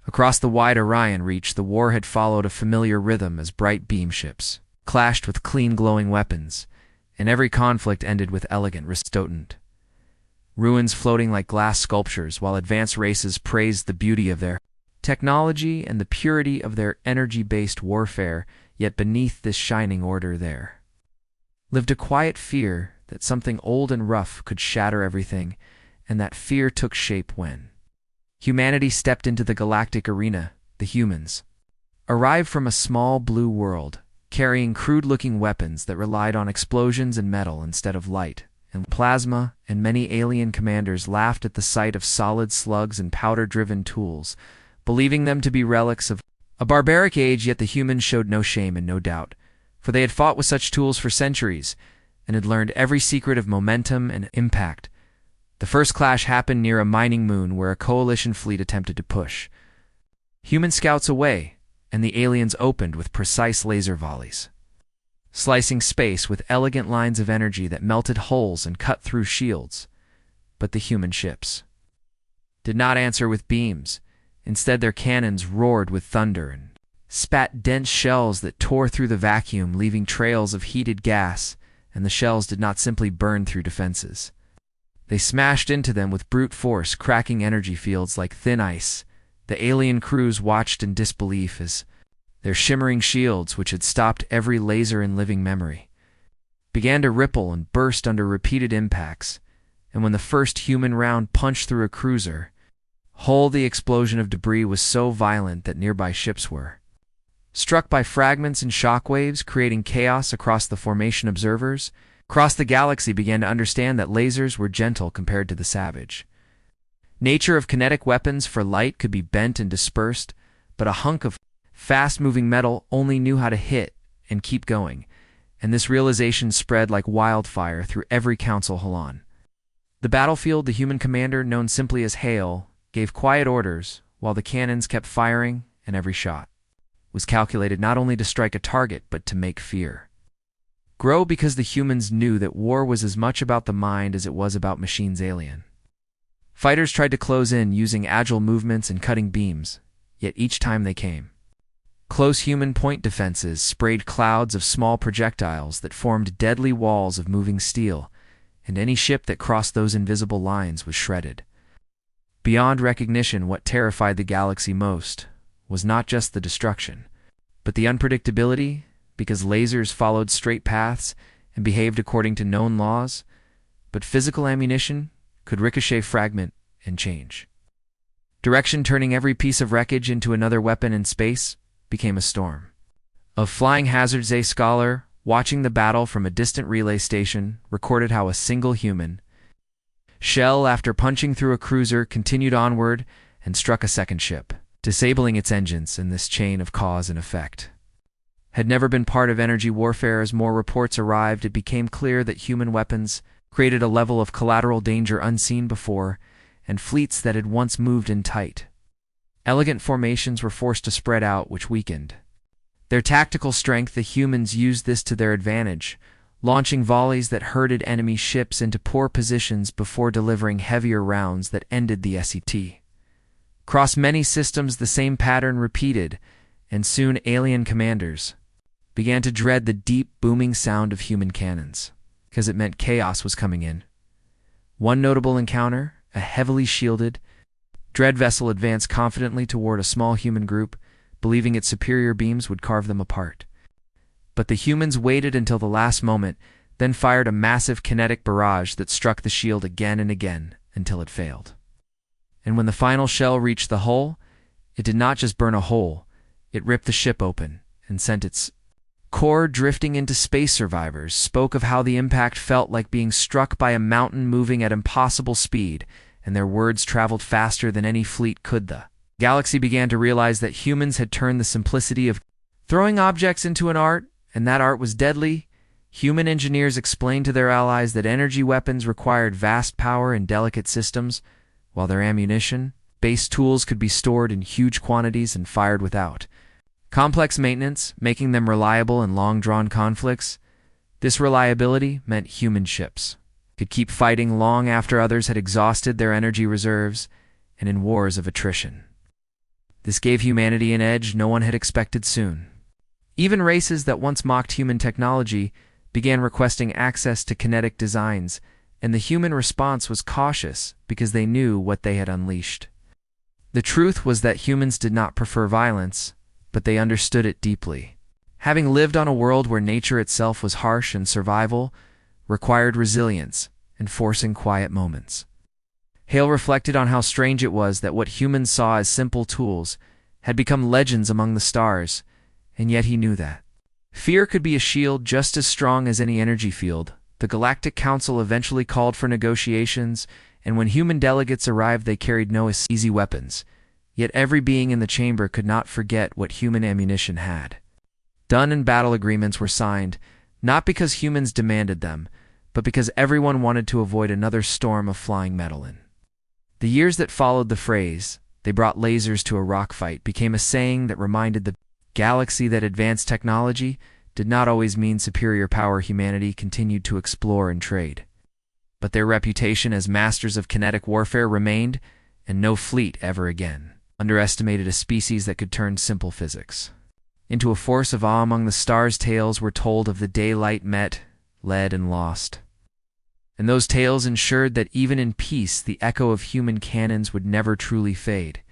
Across the wide Orion reach, the war had followed a familiar rhythm as bright beam ships clashed with clean glowing weapons, and every conflict ended with elegant restotant. Ruins floating like glass sculptures, while advanced races praised the beauty of their technology and the purity of their energy-based warfare, yet beneath this shining order there lived a quiet fear that something old and rough could shatter everything, and that fear took shape when humanity stepped into the galactic arena. The humans arrived from a small blue world, carrying crude-looking weapons that relied on explosions and metal instead of light and plasma, and many alien commanders laughed at the sight of solid slugs and powder-driven tools, believing them to be relics of a barbaric age. Yet the humans showed no shame and no doubt, for they had fought with such tools for centuries and had learned every secret of momentum and impact. The first clash happened near a mining moon where a coalition fleet attempted to push human scouts away, and the aliens opened with precise laser volleys, slicing space with elegant lines of energy that melted holes and cut through shields. But the human ships did not answer with beams. Instead, their cannons roared with thunder and spat dense shells that tore through the vacuum, leaving trails of heated gas, and the shells did not simply burn through defenses. They smashed into them with brute force, cracking energy fields like thin ice. The alien crews watched in disbelief as their shimmering shields, which had stopped every laser in living memory, began to ripple and burst under repeated impacts, and when the first human round punched through a cruiser hull, the explosion of debris was so violent that nearby ships were struck by fragments and shockwaves, creating chaos across the formation. Observers across the galaxy began to understand that lasers were gentle compared to the savage nature of kinetic weapons, for light could be bent and dispersed, but a hunk of fast-moving metal only knew how to hit and keep going, and this realization spread like wildfire through every council hall. The battlefield, the human commander, known simply as Hale, gave quiet orders while the cannons kept firing, and every shot was calculated not only to strike a target but to make fear grow, because the humans knew that war was as much about the mind as it was about machines. Alien fighters tried to close in using agile movements and cutting beams, yet each time they came close, human point defenses sprayed clouds of small projectiles that formed deadly walls of moving steel, and any ship that crossed those invisible lines was shredded. Beyond recognition, what terrified the galaxy most was not just the destruction, but the unpredictability, because lasers followed straight paths and behaved according to known laws, but physical ammunition could ricochet, fragment, and change direction, turning every piece of wreckage into another weapon. In space became a storm of flying hazards. A scholar, watching the battle from a distant relay station, recorded how a single human shell, after punching through a cruiser, continued onward and struck a second ship, disabling its engines. And this chain of cause and effect had never been part of energy warfare. As more reports arrived, it became clear that human weapons created a level of collateral danger unseen before, and fleets that had once moved in tight, elegant formations were forced to spread out, which weakened their tactical strength. The humans used this to their advantage, launching volleys that herded enemy ships into poor positions before delivering heavier rounds that ended the SET. Across many systems, the same pattern repeated, and soon alien commanders began to dread the deep, booming sound of human cannons, because it meant chaos was coming in. One notable encounter, a heavily shielded dread vessel advanced confidently toward a small human group, believing its superior beams would carve them apart. But the humans waited until the last moment, then fired a massive kinetic barrage that struck the shield again and again until it failed. And when the final shell reached the hull, it did not just burn a hole, it ripped the ship open and sent its core drifting into space. Survivors spoke of how the impact felt like being struck by a mountain moving at impossible speed, and their words traveled faster than any fleet could. The galaxy began to realize that humans had turned the simplicity of throwing objects into an art, and that art was deadly. Human engineers explained to their allies that energy weapons required vast power and delicate systems, while their ammunition-based tools could be stored in huge quantities and fired without complex maintenance, making them reliable in long-drawn conflicts. This reliability meant human ships could keep fighting long after others had exhausted their energy reserves, and in wars of attrition, This gave humanity an edge no one had expected soon. Even races that once mocked human technology began requesting access to kinetic designs, and the human response was cautious because they knew what they had unleashed. The truth was that humans did not prefer violence, but they understood it deeply. Having lived on a world where nature itself was harsh and survival required resilience, enforcing quiet moments. Hale reflected on how strange it was that what humans saw as simple tools had become legends among the stars, and yet he knew that fear could be a shield just as strong as any energy field. The Galactic Council eventually called for negotiations, and when human delegates arrived they carried no easy weapons. Yet every being in the chamber could not forget what human ammunition had. Done and battle agreements were signed, not because humans demanded them, but because everyone wanted to avoid another storm of flying metal in. The years that followed the phrase, "They brought lasers to a rock fight," became a saying that reminded the galaxy that advanced technology did not always mean superior power. Humanity continued to explore and trade, but their reputation as masters of kinetic warfare remained, and no fleet ever again underestimated a species that could turn simple physics into a force of awe among the stars. Tales were told of the day light met, led, and lost. And those tales ensured that even in peace, the echo of human cannons would never truly fade.